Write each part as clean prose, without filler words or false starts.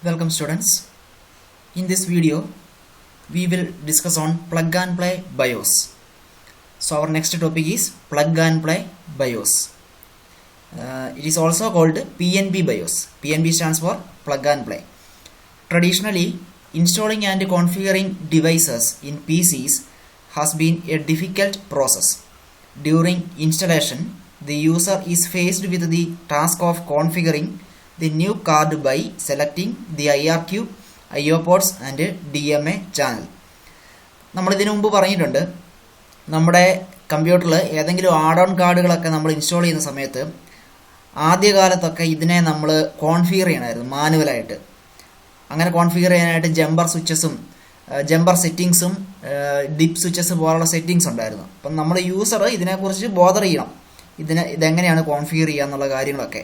Welcome students. In this video we will discuss on plug and play BIOS. So our next topic is plug and play BIOS. It is also called PNB BIOS. PNB stands for plug and play. Traditionally, installing and configuring devices in PCs has been a difficult process. During installation, the user is faced with the task of configuring the new card by selecting the IRQ, IO ports and DMA channel. നമ്മൾ ഇതിനു മുമ്പ് പറഞ്ഞിട്ടുണ്ട്, നമ്മുടെ കമ്പ്യൂട്ടറിൽ ഏതെങ്കിലും add on കാർഡുകളൊക്കെ നമ്മൾ install ചെയ്യുന്ന സമയത്ത് ആദ്യകാലത്തൊക്കെ ഇതിനെ നമ്മൾ കോൺഫിഗർ ചെയ്യണമായിരുന്നു മാനുവലായിട്ട്. അങ്ങനെ കോൺഫിഗർ ചെയ്യാനായിട്ട് ജമ്പർ സ്വിച്ചസും ജമ്പർ സെറ്റിങ്സും ഡിപ്പ് സ്വിച്ചസ് പോലുള്ള സെറ്റിങ്സ് ഉണ്ടായിരുന്നു. അപ്പം നമ്മൾ യൂസർ ഇതിനെക്കുറിച്ച് ബോദർ ചെയ്യണം, ഇതെങ്ങനെയാണ് കോൺഫിഗർ ചെയ്യുക എന്നുള്ള കാര്യങ്ങളൊക്കെ.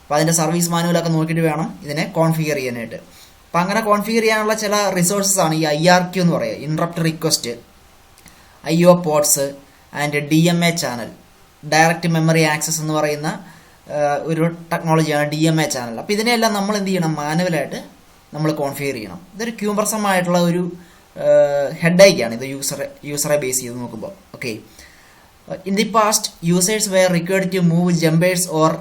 അപ്പോൾ അതിൻ്റെ സർവീസ് മാനുവലൊക്കെ നോക്കിയിട്ട് വേണം ഇതിനെ കോൺഫിഗർ ചെയ്യാനായിട്ട്. അപ്പം അങ്ങനെ കോൺഫിഗർ ചെയ്യാനുള്ള ചില റിസോഴ്സസ് ആണ് ഈ IRQ എന്ന് പറയുക, interrupt request, IO ports and DMA channel, direct memory access എന്ന് പറയുന്ന ഒരു ടെക്നോളജിയാണ് DMA ചാനൽ. അപ്പോൾ ഇതിനെല്ലാം നമ്മൾ എന്ത് ചെയ്യണം, മാനുവലായിട്ട് നമ്മൾ കോൺഫിഗർ ചെയ്യണം. ഇതൊരു ക്യൂംബർസമായിട്ടുള്ള ഒരു ഹെഡേക്കാണ് ഇത് യൂസറെ ബേസ് ചെയ്ത് നോക്കുമ്പോൾ. Okay, in the past users were required to move jumpers or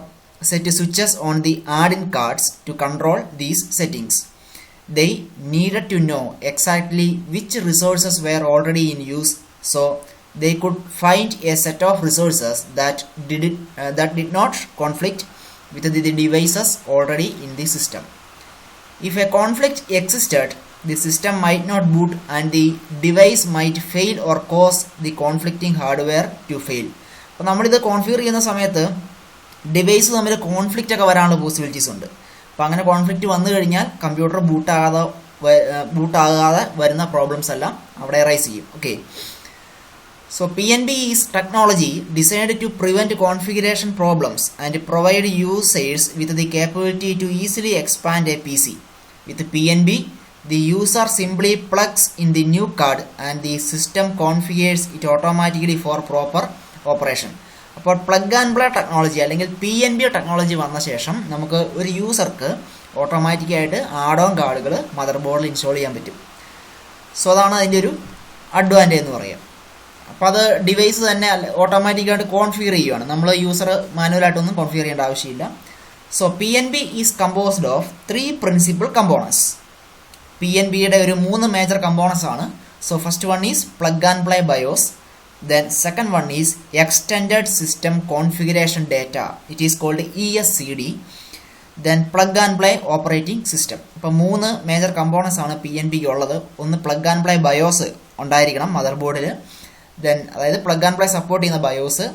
set switches on the add-in cards to control these settings. They needed to know exactly which resources were already in use, so they could find a set of resources that did not conflict with the devices already in the system. If a conflict existed, the system might not boot and the device might fail or cause the conflicting hardware to fail. അപ്പോൾ നമ്മളിത് configure ചെയ്യുന്ന സമയത്ത് device തമ്മിൽ conflict ഒക്കെ വരാനുള്ള possibilities ഉണ്ട്. അപ്പം അങ്ങനെ കോൺഫ്ലിക്റ്റ് വന്നു കഴിഞ്ഞാൽ കമ്പ്യൂട്ടർ ബൂട്ടാകാതെ വരുന്ന പ്രോബ്ലംസ് എല്ലാം അവിടെ റൈസ് ചെയ്യും. Okay, so PNB is technology designed to prevent configuration problems and provide users with the capability to easily expand a PC. With PNB, the user simply plugs in the new card and the system configures it automatically for proper operation. അപ്പോൾ plug and play technology അല്ലെങ്കിൽ PNB technology വന്ന ശേഷം നമുക്ക് ഒരു യൂസർക്ക് ഓട്ടോമാറ്റിക്കായിട്ട് add on കാർഡുകൾ mother ബോർഡിൽ install ചെയ്യാൻ പറ്റും. സോ അതാണ് അതിൻ്റെ ഒരു അഡ്വാൻറ്റേജ് എന്ന് പറയുക. അപ്പോൾ അത് ഡിവൈസ് തന്നെ ഓട്ടോമാറ്റിക്കായിട്ട് കോൺഫിഗർ ചെയ്യുകയാണ്, നമ്മൾ യൂസർ മാനുവലായിട്ടൊന്നും കോൺഫിഗർ ചെയ്യേണ്ട ആവശ്യമില്ല. So PNB is composed of 3 principal components. PNBയുടെ ഒരു 3 മേജർ കമ്പോണൻസ് ആണ്. So first one is plug and play BIOS. Then second one is extended system configuration data. It is called ESCD. Then plug and play operating system. അപ്പോൾ 3 major components ആണ് PNBക്ക് ഉള്ളത്. ഒന്ന് plug and play BIOS ഉണ്ടായിരിക്കണം mother ബോർഡിൽ, then അതായത് plug and play support ചെയ്യുന്ന BIOS,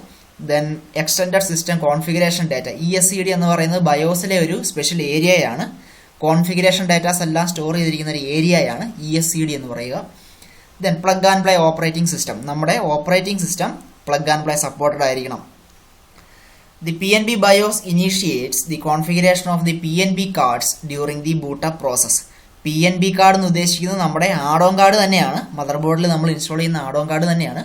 then extended system configuration data. ESCD എന്ന് പറയുന്നത് ബയോസിലെ ഒരു സ്പെഷ്യൽ ഏരിയയാണ്. കോൺഫിഗറേഷൻ ഡാറ്റാസ് എല്ലാം സ്റ്റോർ ചെയ്തിരിക്കുന്ന ഒരു ഏരിയയാണ് ESCD എന്ന് പറയുക. Then plug and play operating system, നമ്മുടെ operating system plug and play supported ആയിരിക്കണം. The PNB BIOS initiates the configuration of the PNB cards during the boot up process. PNB card എന്ന് ഉദ്ദേശിക്കുന്നത് നമ്മുടെ ആഡ് ഓൺ കാർഡ് തന്നെയാണ്, mother ബോർഡിൽ നമ്മൾ install ചെയ്യുന്ന add on card തന്നെയാണ്.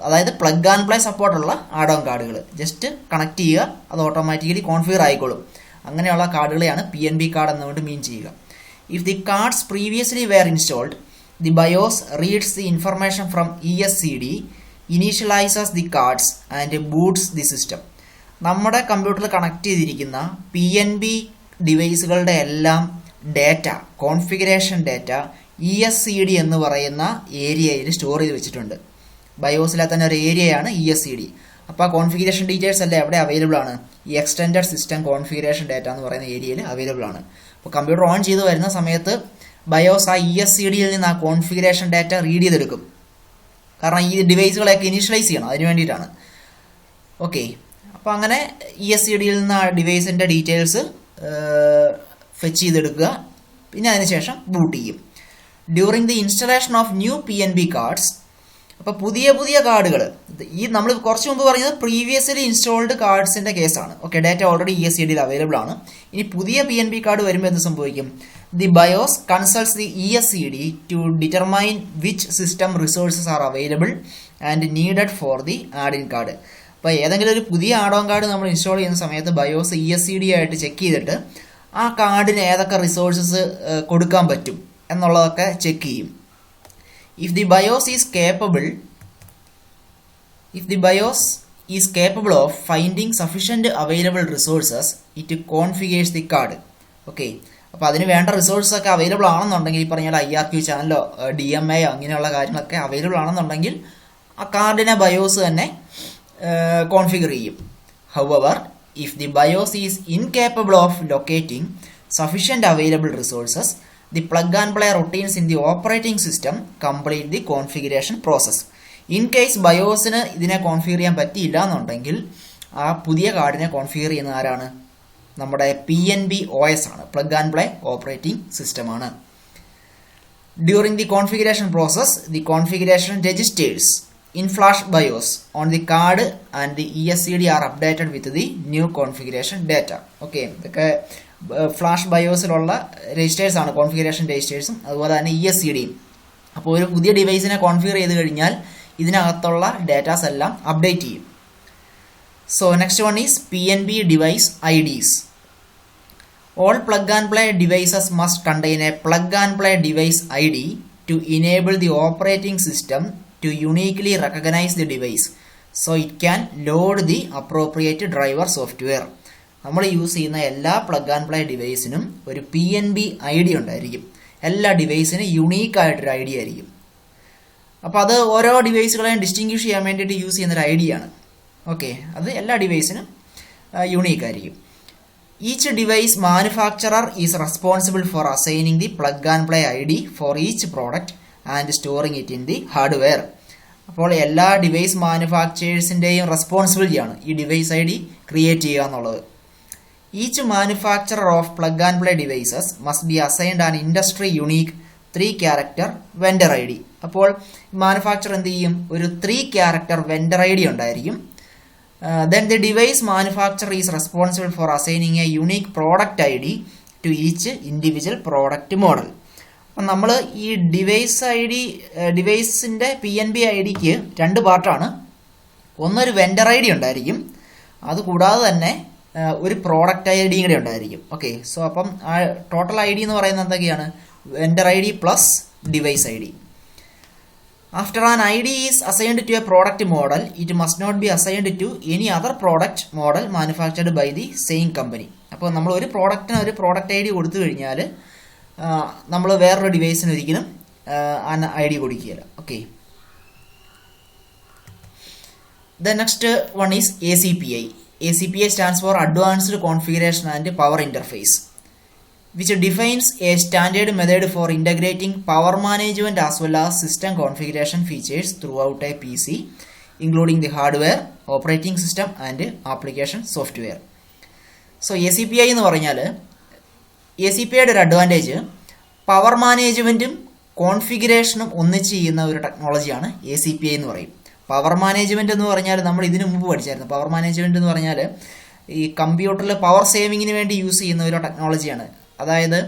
അതായത് പ്ലഗ് ആൻഡ് പ്ലേ സപ്പോർട്ടുള്ള ആഡ് ഓൺ കാർഡുകൾ ജസ്റ്റ് കണക്ട് ചെയ്യുക, അത് ഓട്ടോമാറ്റിക്കലി കോൺഫിഗർ ആയിക്കോളും. അങ്ങനെയുള്ള കാർഡുകളെയാണ് PNB കാർഡ് എന്നുകൊണ്ട് മീൻ ചെയ്യുക. If the cards previously were installed, the BIOS reads the information from ESCD, initializes the cards and boots the system. നമ്മുടെ കമ്പ്യൂട്ടറിൽ കണക്ട് ചെയ്തിരിക്കുന്ന PNB ഡിവൈസുകളുടെ എല്ലാം ഡാറ്റ, കോൺഫിഗറേഷൻ ഡാറ്റ ESCD എന്ന് പറയുന്ന ഏരിയയിൽ സ്റ്റോർ ചെയ്ത് വെച്ചിട്ടുണ്ട്. ബയോസിലെ തന്നെ ഒരു ഏരിയയാണ് ESCD. അപ്പോൾ ആ കോൺഫിഗറേഷൻ ഡീറ്റെയിൽസ് എല്ലാം എവിടെ അവൈലബിൾ ആണ്? ഈ എക്സ്റ്റൻഡഡ് സിസ്റ്റം കോൺഫിഗറേഷൻ ഡാറ്റ എന്ന് പറയുന്ന ഏരിയയിൽ അവൈലബിൾ ആണ്. അപ്പോൾ കമ്പ്യൂട്ടർ ഓൺ ചെയ്ത് വരുന്ന സമയത്ത് ബയോസ് ആ ESCDയിൽ നിന്ന് ആ കോൺഫിഗറേഷൻ ഡാറ്റ റീഡ് ചെയ്തെടുക്കും. കാരണം ഈ ഡിവൈസുകളെയൊക്കെ ഇനീഷ്യലൈസ് ചെയ്യണം, അതിന് വേണ്ടിയിട്ടാണ്. ഓക്കെ, അപ്പോൾ അങ്ങനെ ESCDയിൽ നിന്ന് ആ ഡിവൈസിൻ്റെ ഡീറ്റെയിൽസ് ഫെച്ച് ചെയ്തെടുക്കുക, പിന്നെ അതിനുശേഷം ബൂട്ട് ചെയ്യും. During the installation of new PNB cards, അപ്പോൾ പുതിയ കാർഡുകൾ, ഈ നമ്മൾ കുറച്ച് മുമ്പ് പറഞ്ഞത് പ്രീവിയസ്ലി ഇൻസ്റ്റാൾഡ് കാർഡ്സിൻ്റെ കേസാണ്. ഓക്കെ, ഡാറ്റ ഓൾറെഡി ESCDയിൽ അവൈലബിൾ ആണ്. ഇനി പുതിയ PNB കാർഡ് വരുമ്പോൾ എന്ത് സംഭവിക്കും? The BIOS consults the ESCD to determine which system resources are available and needed for the add-in card. അപ്പോൾ ഏതെങ്കിലും ഒരു പുതിയ ആഡ് ഓൺ കാർഡ് നമ്മൾ ഇൻസ്റ്റാൾ ചെയ്യുന്ന സമയത്ത് ബയോസ് ESCD ആയിട്ട് ചെക്ക് ചെയ്തിട്ട് ആ കാർഡിന് ഏതൊക്കെ റിസോഴ്സസ് കൊടുക്കാൻ പറ്റും എന്നുള്ളതൊക്കെ ചെക്ക് ചെയ്യും. If the BIOS is capable of finding sufficient available resources it configures the card. Okay, അപ്പോൾ അതിന് വേണ്ട റിസോഴ്സസ് ഒക്കെ അവൈലബിൾ ആണെന്നുണ്ടെങ്കിൽ, ഈ പറഞ്ഞാൽ IRQ ചാനലോ DMA അങ്ങനെയുള്ള കാര്യങ്ങളൊക്കെ അവൈലബിൾ ആണെന്നുണ്ടെങ്കിൽ ആ കാർഡിനെ ബയോസ് തന്നെ കോൺഫിഗർ ചെയ്യും. However if the BIOS is incapable of locating sufficient available resources, the plug and play routines in the operating system complete the configuration process. In case BIOSന് ഇതിനെ configure ചെയ്യാൻ പറ്റിയില്ല എന്നുണ്ടെങ്കിൽ ആ പുതിയ കാർഡിനെ കോൺഫിഗർ ചെയ്യുന്ന ആരാണ്? നമ്മുടെ PNB OS ആണ്, plug and play operating system ആണ്. During the configuration process, the configuration registers in flash BIOS on the card and the ESCD are updated with the new configuration data. Okay, ഇതൊക്കെ flash ബയോസിലുള്ള registers ആണ്, configuration രജിസ്റ്റേഴ്സും അതുപോലെ തന്നെ ESCDയും. അപ്പോൾ ഒരു പുതിയ ഡിവൈസിനെ configure ചെയ്ത് കഴിഞ്ഞാൽ ഇതിനകത്തുള്ള ഡാറ്റാസ് എല്ലാം അപ്ഡേറ്റ് ചെയ്യും. So next one is PNB device IDs. All plug and play devices must contain a plug and play device ID to enable the operating system to uniquely recognize the device so it can load the appropriate driver software. നമ്മൾ use ചെയ്യുന്ന എല്ലാ plug and play ഡിവൈസിനും ഒരു PNB ID ഉണ്ടായിരിക്കും. എല്ലാ ഡിവൈസിനും unique ആയിട്ടൊരു ID ആയിരിക്കും. അപ്പോൾ അത് ഓരോ ഡിവൈസുകളെയും ഡിസ്റ്റിങ്ക്വിഷ് ചെയ്യാൻ വേണ്ടിയിട്ട് യൂസ് ചെയ്യുന്നൊരു ID ആണ്. ഓക്കെ, അത് എല്ലാ ഡിവൈസിനും യുണീക്ക് ആയിരിക്കും. Each device manufacturer is responsible for assigning the plug and play ID for each product and storing it in the hardware. അപ്പോൾ എല്ലാ ഡിവൈസ് മാനുഫാക്ചേഴ്സിൻ്റെയും റെസ്പോൺസിബിലിറ്റിയാണ് ഈ ഡിവൈസ് ID ക്രിയേറ്റ് ചെയ്യുക എന്നുള്ളത്. Each manufacturer of plug and play devices must be assigned an industry unique 3 character vendor ID. അപ്പോൾ manufacture എന്ത് ചെയ്യും? ഒരു 3 character vendor ID ഉണ്ടായിരിക്കും. Then the device manufacturer is responsible for assigning a unique product ID to each individual product model. അപ്പം നമ്മൾ ഈ ഡിവൈസിൻ്റെ PNB IDക്ക് 2 പാർട്ടാണ്. ഒന്നൊരു വെൻഡർ ID ഉണ്ടായിരിക്കും, അതുകൂടാതെ തന്നെ ഒരു പ്രോഡക്റ്റ് ID കൂടെ ഉണ്ടായിരിക്കും. ഓക്കെ, സോ അപ്പം ആ ടോട്ടൽ ID എന്ന് പറയുന്നത് എന്തൊക്കെയാണ്? Vendor ID plus device ID. After an ID is assigned to a product model, it must not be assigned to any other product model manufactured by the same company. അപ്പോൾ നമ്മൾ ഒരു പ്രോഡക്റ്റിന് ഒരു product ID കൊടുത്തു കഴിഞ്ഞാൽ നമ്മൾ വേറൊരു ഡിവൈസിന് ഒരിക്കലും ID കൊടുക്കുകയില്ല. Okay, the next one is ACPI. ACPI stands for Advanced Configuration and Power Interface, which defines a standard method for integrating power management as well as system configuration features throughout a PC, including the hardware, operating system and application software. So ACPI എന്ന് പറഞ്ഞാൽ ACPIയുടെ ഒരു advantage power മാനേജ്മെൻറ്റും കോൺഫിഗറേഷനും ഒന്നിച്ച് ചെയ്യുന്ന ഒരു ടെക്നോളജിയാണ് ACPI എന്ന് പറയും. Power management എന്ന് പറഞ്ഞാൽ നമ്മൾ ഇതിനു മുമ്പ് പഠിച്ചായിരുന്നു. പവർ മാനേജ്മെൻറ്റ് എന്ന് പറഞ്ഞാൽ ഈ കമ്പ്യൂട്ടറിൽ പവർ സേവിങ്ങിന് വേണ്ടി യൂസ് ചെയ്യുന്ന ഒരു ടെക്നോളജിയാണ്. അതായത്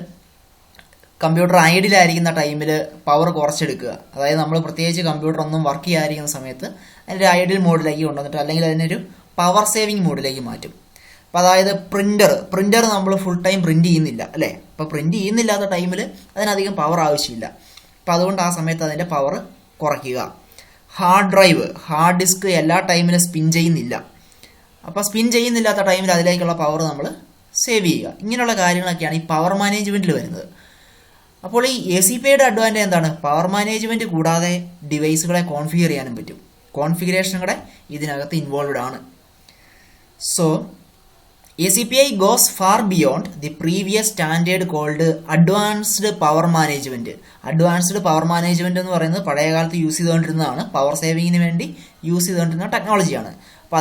കമ്പ്യൂട്ടർ ഐഡിലായിരിക്കുന്ന ടൈമിൽ പവർ കുറച്ചെടുക്കുക. അതായത് നമ്മൾ പ്രത്യേകിച്ച് കമ്പ്യൂട്ടർ ഒന്നും വർക്ക് ചെയ്യാതിരിക്കുന്ന സമയത്ത് അതിൻ്റെ ഐഡിൽ മോഡിലേക്ക് കൊണ്ടുവന്നിട്ട് അല്ലെങ്കിൽ അതിനൊരു പവർ സേവിങ് മോഡിലേക്ക് മാറ്റും. അപ്പോൾ അതായത് പ്രിൻ്റർ നമ്മൾ ഫുൾ ടൈം പ്രിൻ്റ് ചെയ്യുന്നില്ല അല്ലേ? അപ്പോൾ പ്രിൻ്റ് ചെയ്യുന്നില്ലാത്ത ടൈമിൽ അതിനധികം പവർ ആവശ്യമില്ല. അപ്പോൾ അതുകൊണ്ട് ആ സമയത്ത് അതിൻ്റെ പവർ കുറയ്ക്കുക. ഹാർഡ് ഡിസ്ക് എല്ലാ ടൈമിലും സ്പിൻ ചെയ്യുന്നില്ല. അപ്പോൾ സ്പിൻ ചെയ്യുന്നില്ലാത്ത ടൈമിൽ അതിലേക്കുള്ള പവർ നമ്മൾ സേവ് ചെയ്യുക. ഇങ്ങനെയുള്ള കാര്യങ്ങളൊക്കെയാണ് ഈ പവർ മാനേജ്മെൻറ്റിൽ വരുന്നത്. അപ്പോൾ ഈ ACPIയുടെ അഡ്വാൻറ്റേജ് എന്താണ്? പവർ മാനേജ്മെൻറ്റ് കൂടാതെ ഡിവൈസുകളെ കോൺഫിഗർ ചെയ്യാനും പറ്റും. കോൺഫിഗറേഷനും കൂടെ ഇതിനകത്ത് ഇൻവോൾവ്ഡ് ആണ്. So ACPI goes far beyond the previous standard called Advanced Power Management. Advanced power management എന്ന് പറയുന്നത് പഴയ കാലത്ത് യൂസ് ചെയ്തുകൊണ്ടിരുന്നതാണ്. പവർ സേവിങ്ങിന് വേണ്ടി യൂസ് ചെയ്തുകൊണ്ടിരുന്ന ടെക്നോളജിയാണ്. അപ്പോൾ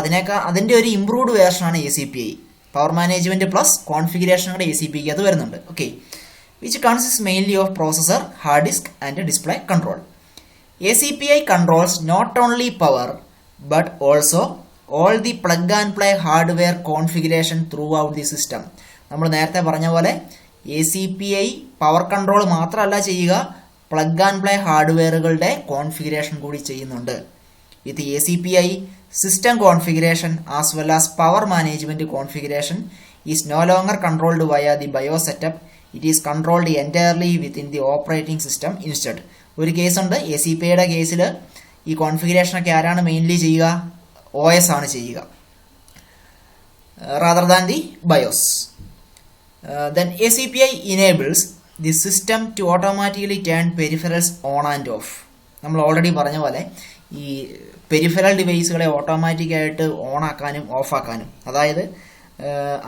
അതിൻ്റെ ഒരു ഇംപ്രൂവ്ഡ് വേർഷനാണ് ACPI. Power management plus configuration കൂടെ ACPIക്ക് അത് വരുന്നുണ്ട്. Okay, which consist mainly of processor, hard disk and display control. ACPI controls not only power but also all the plug and play hardware configuration throughout the system. നമ്മൾ നേരത്തെ പറഞ്ഞ പോലെ ACPI power control മാത്രമല്ല ചെയ്യുക, plug and play ഹാർഡ്വെയറുകളുടെ configuration കൂടി ചെയ്യുന്നുണ്ട്. വിത്ത് ACPI, system configuration as well as power management configuration is no longer controlled via the BIOS setup. It is controlled entirely within the operating system instead. ഒരു കേസുണ്ട്, ACPIയുടെ കേസിൽ ഈ കോൺഫിഗറേഷനൊക്കെ ആരാണ് mainly ചെയ്യുക? OS ആണ് ചെയ്യുക, rather than the BIOS. Then ACPI enables the system to automatically turn peripherals on and off. നമ്മൾ already പറഞ്ഞ പോലെ ഈ പെരിഫറൽ ഡിവൈസുകളെ ഓട്ടോമാറ്റിക്കായിട്ട് ഓൺ ആക്കാനും ഓഫ് ആക്കാനും, അതായത്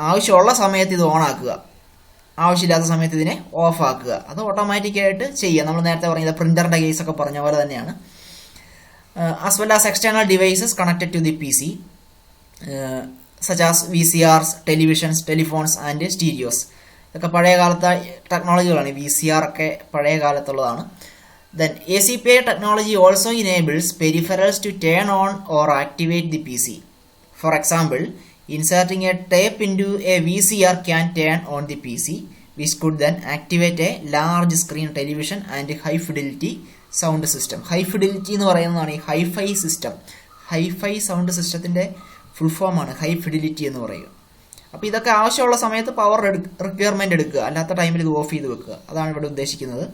ആവശ്യമുള്ള സമയത്ത് ഇത് ഓൺ ആക്കുക, ആവശ്യമില്ലാത്ത സമയത്ത് ഇതിനെ ഓഫ് ആക്കുക, അത് ഓട്ടോമാറ്റിക്കായിട്ട് ചെയ്യുക. നമ്മൾ നേരത്തെ പറഞ്ഞത് പ്രിന്ററിന്റെ കേസൊക്കെ പറഞ്ഞ പോലെ തന്നെയാണ്. As well as external devices connected to the PC, such as VCRs, televisions, telephones and stereos. ഇതൊക്കെ പഴയ കാലത്തെ ടെക്നോളജികളാണ്. VCR ഒക്കെ പഴയ കാലത്തുള്ളതാണ്. Then ACPI technology also enables peripherals to turn on or activate the PC. For example, inserting a tape into a VCR can turn on the PC, which could then activate a large screen television and high fidelity sound system. High fidelity എന്ന് പറയുന്നതാണ് ഈ hi-fi system. Hi-fi sound സിസ്റ്റത്തിന്റെ full form ആണ് high fidelity എന്ന് പറയുക. അപ്പോൾ ഇതൊക്കെ ആവശ്യമുള്ള സമയത്ത് പവർ റിക്വയർമെന്റ് എടുക്കുക, അല്ലാത്ത ടൈമിൽ ഇത് ഓഫ് ചെയ്ത് വെക്കുക, അതാണ് ഇവിടെ ഉദ്ദേശിക്കുന്നത്.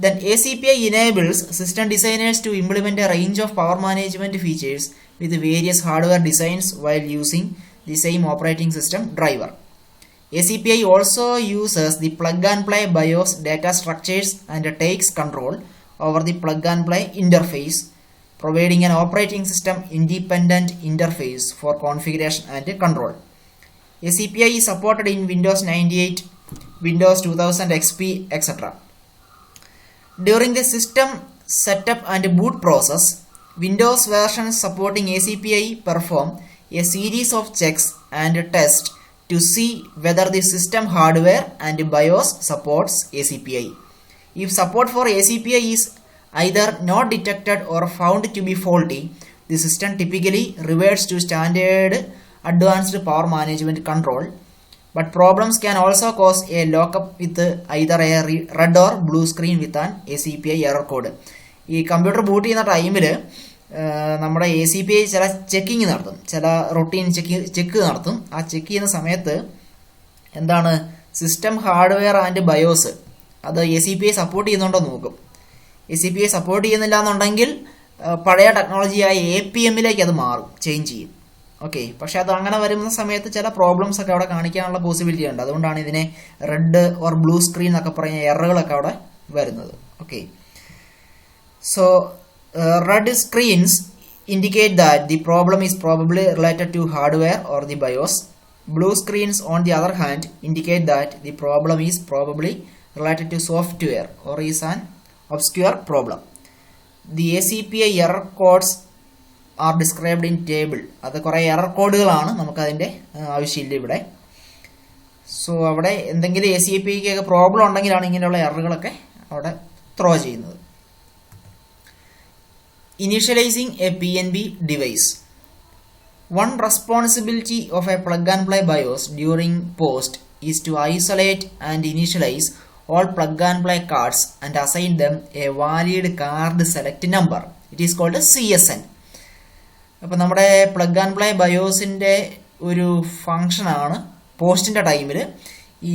Then ACPI enables system designers to implement a range of power management features with various hardware designs while using the same operating system driver. ACPI also uses the plug-and-play BIOS data structures and takes control over the plug-and-play interface, providing an operating system independent interface for configuration and control. ACPI is supported in Windows 98, Windows 2000 XP, etc. During the system setup and boot process, Windows versions supporting ACPI perform a series of checks and tests to see whether the system hardware and BIOS supports ACPI. If support for ACPI is either not detected or found to be faulty, the system typically reverts to standard advanced power management control. But problems can also cause a lockup with either a red or blue screen with an ACPI error code. ഈ computer boot ചെയ്യുന്ന ടൈമിൽ നമ്മുടെ ACPI ചില checking നടത്തും, ചില routine check നടത്തും. ആ check ചെയ്യുന്ന സമയത്ത് എന്താണ് സിസ്റ്റം ഹാർഡ്വെയർ ആൻഡ് ബയോസ് അത് ACPI സപ്പോർട്ട് ചെയ്യുന്നുണ്ടോ നോക്കും. ACPI സപ്പോർട്ട് ചെയ്യുന്നില്ല എന്നുണ്ടെങ്കിൽ പഴയ ടെക്നോളജിയായ APM-ലേക്ക് അത് മാറും, ചേഞ്ച് ചെയ്യും. ഓക്കെ, പക്ഷെ അത് അങ്ങനെ വരുന്ന സമയത്ത് ചില പ്രോബ്ലംസ് ഒക്കെ അവിടെ കാണിക്കാനുള്ള പോസിബിലിറ്റി ഉണ്ട്. അതുകൊണ്ടാണ് ഇതിനെ റെഡ് ഓർ ബ്ലൂ സ്ക്രീൻ എന്നൊക്കെ പറഞ്ഞ എററുകളൊക്കെ അവിടെ വരുന്നത്. Okay, so red screens indicate that the problem is probably related to hardware or the BIOS. Blue screens on the other hand indicate that the problem is probably related to software or is an obscure problem. The ACPI error codes are described in table. അത് കുറേ error കോഡുകളാണ്, നമുക്കതിൻ്റെ ആവശ്യമില്ല ഇവിടെ. So അവിടെ എന്തെങ്കിലും ACPIക്ക് problem ഉണ്ടെങ്കിലാണ് ഇങ്ങനെയുള്ള എററുകളൊക്കെ അവിടെ throw ചെയ്യുന്നത്. Initializing a PNB device. One responsibility of a plug and play BIOS during POST is to isolate and initialize all plug and play cards and assign them a valid card select number. It is called a CSN. അപ്പോൾ നമ്മുടെ plug and play ബയോസിൻ്റെ ഒരു ഫങ്ഷനാണ് പോസ്റ്റിൻ്റെ ടൈമിൽ ഈ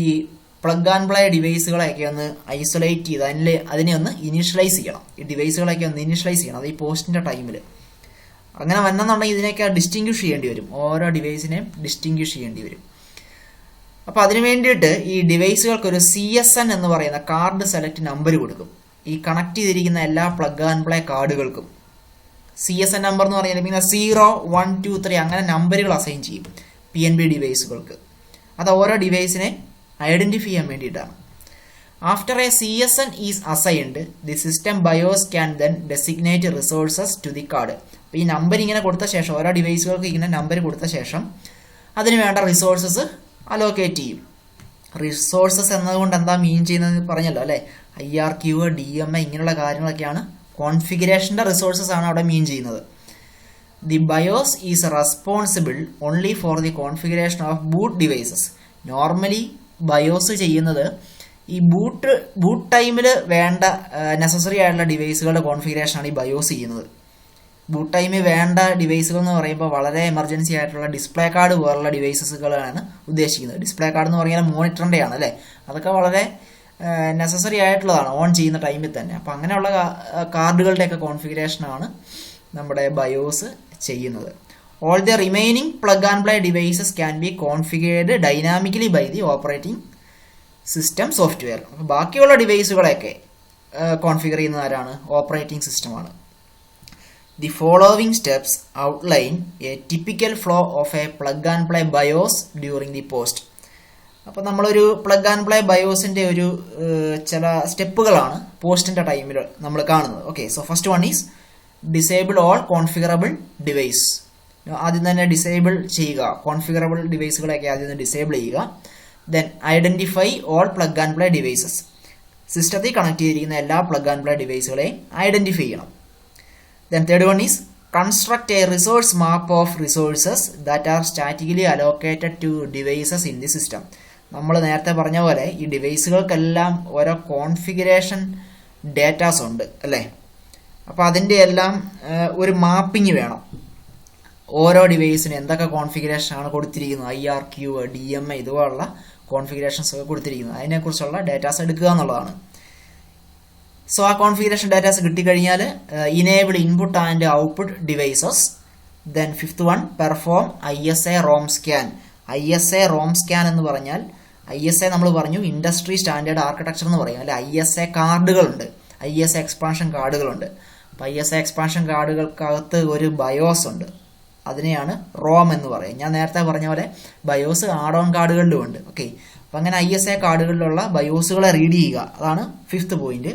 plug and play ഡിവൈസുകളെയൊക്കെ ഒന്ന് isolate ചെയ്ത് അതിനെ ഒന്ന് initialise ചെയ്യണം. ഈ ഡിവൈസുകളൊക്കെ ഒന്ന് ഇനീഷ്യലൈസ് ചെയ്യണം, അത് ഈ പോസ്റ്റിൻ്റെ ടൈമിൽ. അങ്ങനെ വന്നെന്നുണ്ടെങ്കിൽ ഇതിനെയൊക്കെ ഡിസ്റ്റിങ്ക്വിഷ് ചെയ്യേണ്ടി വരും, ഓരോ ഡിവൈസിനെയും ഡിസ്റ്റിങ്ക്വിഷ് ചെയ്യേണ്ടി വരും. അപ്പോൾ അതിന് വേണ്ടിയിട്ട് ഈ ഡിവൈസുകൾക്ക് ഒരു CSN എന്ന് പറയുന്ന കാർഡ് സെലക്ട് നമ്പർ കൊടുക്കും. ഈ കണക്ട് ചെയ്തിരിക്കുന്ന എല്ലാ പ്ലഗ് ആൻഡ് പ്ലേ കാർഡുകൾക്കും CSN നമ്പർ എന്ന് പറഞ്ഞാൽ പിന്നെ 0, 1, 2, 3 അങ്ങനെ നമ്പറുകൾ അസൈൻ ചെയ്യും PNB ഡിവൈസുകൾക്ക്. അത് ഓരോ ഡിവൈസിനെ ഐഡന്റിഫൈ ചെയ്യാൻ വേണ്ടിയിട്ടാണ്. After a CSN is assigned, the system BIOS can then designate resources to the card. അപ്പോൾ ഈ നമ്പർ ഇങ്ങനെ കൊടുത്ത ശേഷം, ഓരോ ഡിവൈസുകൾക്ക് ഇങ്ങനെ നമ്പർ കൊടുത്ത ശേഷം അതിന് വേണ്ട റിസോഴ്സസ് അലോക്കേറ്റ് ചെയ്യും. റിസോഴ്സസ് എന്നതുകൊണ്ട് എന്താ മീൻ ചെയ്യുന്നത് പറഞ്ഞല്ലോ അല്ലേ, IRQ, DMA ഇങ്ങനെയുള്ള കാര്യങ്ങളൊക്കെയാണ്. കോൺഫിഗറേഷൻ്റെ റിസോഴ്സസ് ആണ് അവിടെ മീൻ ചെയ്യുന്നത്. The BIOS is responsible only for the configuration of boot devices. Normally BIOS ചെയ്യുന്നത് ഈ ബൂട്ട് ടൈമിൽ വേണ്ട നെസസറി ആയിട്ടുള്ള ഡിവൈസുകളുടെ കോൺഫിഗറേഷനാണ് ഈ BIOS ചെയ്യുന്നത്. ബൂട്ട് ടൈം വേണ്ട ഡിവൈസുകൾ എന്ന് പറയുമ്പോൾ വളരെ എമർജൻസി ആയിട്ടുള്ള ഡിസ്പ്ലേ കാർഡ് പോലുള്ള ഡിവൈസസുകളാണ് ഉദ്ദേശിക്കുന്നത്. ഡിസ്പ്ലേ കാർഡ് എന്ന് പറഞ്ഞാൽ മോണിറ്ററിൻ്റെയാണ് അല്ലേ, അതൊക്കെ വളരെ നെസസറി ആയിട്ടുള്ളതാണ് ഓൺ ചെയ്യുന്ന ടൈമിൽ തന്നെ. അപ്പോൾ അങ്ങനെയുള്ള കാർഡുകളുടെയൊക്കെ കോൺഫിഗറേഷനാണ് നമ്മുടെ ബയോസ് ചെയ്യുന്നത്. All the remaining plug and play devices can be configured dynamically by the operating system software. അപ്പോൾ ബാക്കിയുള്ള ഡിവൈസുകളെയൊക്കെ കോൺഫിഗർ ചെയ്യുന്നത് ആരാണ്? ഓപ്പറേറ്റിംഗ് സിസ്റ്റമാണ്. The following steps outline a typical flow of a plug and play BIOS during the POST. അപ്പോൾ നമ്മളൊരു plug and play ബയോസിന്റെ ഒരു ചില സ്റ്റെപ്പുകളാണ് പോസ്റ്റിന്റെ ടൈമിൽ നമ്മൾ കാണുന്നത്. Okay, so first one is disable all configurable device. ആദ്യം തന്നെ ഡിസേബിൾ ചെയ്യുക, കോൺഫിഗറബിൾ ഡിവൈസുകളെയൊക്കെ ആദ്യം തന്നെ ഡിസേബിൾ ചെയ്യുക. Then identify all plug and play devices. സിസ്റ്റത്തിൽ കണക്ട് ചെയ്തിരിക്കുന്ന എല്ലാ പ്ലഗ് ആൻഡ് പ്ലേ ഡിവൈസുകളെയും ഐഡന്റിഫൈ ചെയ്യണം. Then third one is construct a resource map of resources that are statically allocated to devices in the system. നമ്മൾ നേരത്തെ പറഞ്ഞ പോലെ ഈ ഡിവൈസുകൾക്കെല്ലാം ഓരോ കോൺഫിഗറേഷൻ ഡേറ്റാസ് ഉണ്ട് അല്ലേ. അപ്പോൾ അതിൻ്റെ എല്ലാം ഒരു മാപ്പിംഗ് വേണം. ഓരോ ഡിവൈസിന് എന്തൊക്കെ കോൺഫിഗറേഷൻ ആണ് കൊടുത്തിരിക്കുന്നത്, IRQ, DMA ഇതുപോലുള്ള കോൺഫിഗറേഷൻസ് ഒക്കെ കൊടുത്തിരിക്കുന്നത്, അതിനെക്കുറിച്ചുള്ള ഡേറ്റാസ് എടുക്കുക എന്നുള്ളതാണ്. സോ ആ കോൺഫിഗറേഷൻ ഡാറ്റാസ് കിട്ടിക്കഴിഞ്ഞാൽ enable input and output devices. Then fifth one perform ISA ROM scan. ISA ROM scan എന്ന് പറഞ്ഞാൽ ISA നമ്മൾ പറഞ്ഞു ഇൻഡസ്ട്രി സ്റ്റാൻഡേർഡ് ആർക്കിടെക്ചർ എന്ന് പറയും അല്ലെ. ISA കാർഡുകളുണ്ട്, ISA എക്സ്പാൻഷൻ കാർഡുകളുണ്ട്. അപ്പോൾ ISA എക്സ്പാൻഷൻ കാർഡുകൾക്കകത്ത് ഒരു ബയോസ് ഉണ്ട്, അതിനെയാണ് ROM എന്ന് പറയും. ഞാൻ നേരത്തെ പറഞ്ഞ പോലെ ബയോസ് ആഡ് ഓൺ കാർഡുകളിലും ഉണ്ട്. ഓക്കെ, അപ്പം അങ്ങനെ ISA കാർഡുകളിലുള്ള ബയോസുകളെ റീഡ് ചെയ്യുക, അതാണ് fifth point.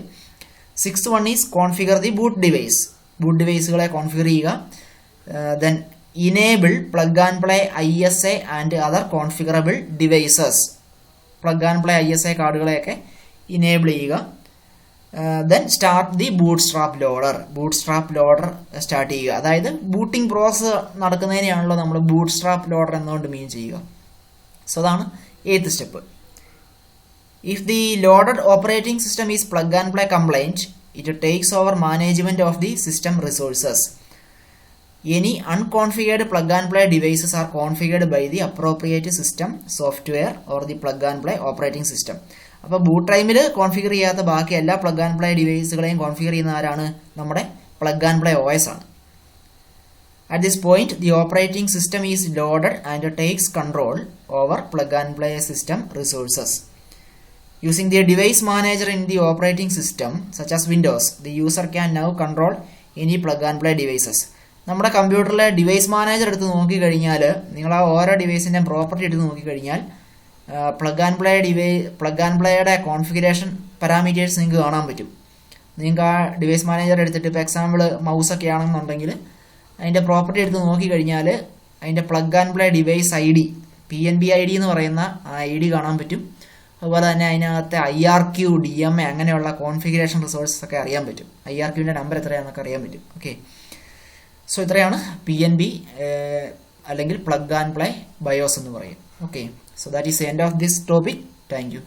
Sixth one is configure the boot device. Boot ഡിവൈസുകളെ കോൺഫിഗർ ചെയ്യുക. Then enable plug and play ISA and other configurable devices. Plug and play ISA കാർഡുകളെയൊക്കെ enable ചെയ്യുക. Then start the bootstrap loader. Bootstrap loader start ചെയ്യുക, അതായത് booting process നടക്കുന്നതിനെയാണല്ലോ നമ്മൾ boot strap loader എന്നുകൊണ്ട് mean ചെയ്യുക. So അതാണ് 8th step. If the loaded operating system is plug and play compliant, it takes over management of the system resources. Any unconfigured plug and play devices are configured by the appropriate system software or the plug and play operating system. അപ്പോൾ boot ടൈമിൽ configure ചെയ്യാത്ത ബാക്കി എല്ലാ plug and play ഡിവൈസുകളെയും configure ചെയ്യുന്ന ആരാണ്? നമ്മുടെ plug and play OS ആണ്. At this point, the operating system is loaded and takes control over plug and play system resources. Using the device manager in the operating system, such as Windows, the user can now control any plug and play devices. നമ്മുടെ കമ്പ്യൂട്ടറിലെ device manager എടുത്ത് നോക്കിക്കഴിഞ്ഞാൽ, നിങ്ങൾ ആ ഓരോ ഡിവൈസിൻ്റെ property എടുത്ത് നോക്കിക്കഴിഞ്ഞാൽ plug and പ്ലേയുടെ configuration parameters നിങ്ങൾക്ക് കാണാൻ പറ്റും. നിങ്ങൾക്ക് ആ ഡിവൈസ് മാനേജർ എടുത്തിട്ട് ഇപ്പോൾ എക്സാമ്പിൾ മൗസൊക്കെ ആണെന്നുണ്ടെങ്കിൽ അതിൻ്റെ പ്രോപ്പർട്ടി എടുത്ത് നോക്കിക്കഴിഞ്ഞാൽ അതിൻ്റെ plug and play device ID PNB ID എന്ന് പറയുന്ന ആ ID കാണാൻ പറ്റും. അതുപോലെ തന്നെ അതിനകത്തെ IRQ, DMA അങ്ങനെയുള്ള കോൺഫിഗറേഷൻ റിസോഴ്സസ് ഒക്കെ അറിയാൻ പറ്റും. IRQൻ്റെ നമ്പർ എത്രയാണെന്നൊക്കെ അറിയാൻ പറ്റും. ഓക്കെ, സോ ഇത്രയാണ് PNB അല്ലെങ്കിൽ പ്ലഗ് ആൻഡ് പ്ലേ ബയോസ് എന്ന് പറയും. Okay, so that is end of this topic. Thank you.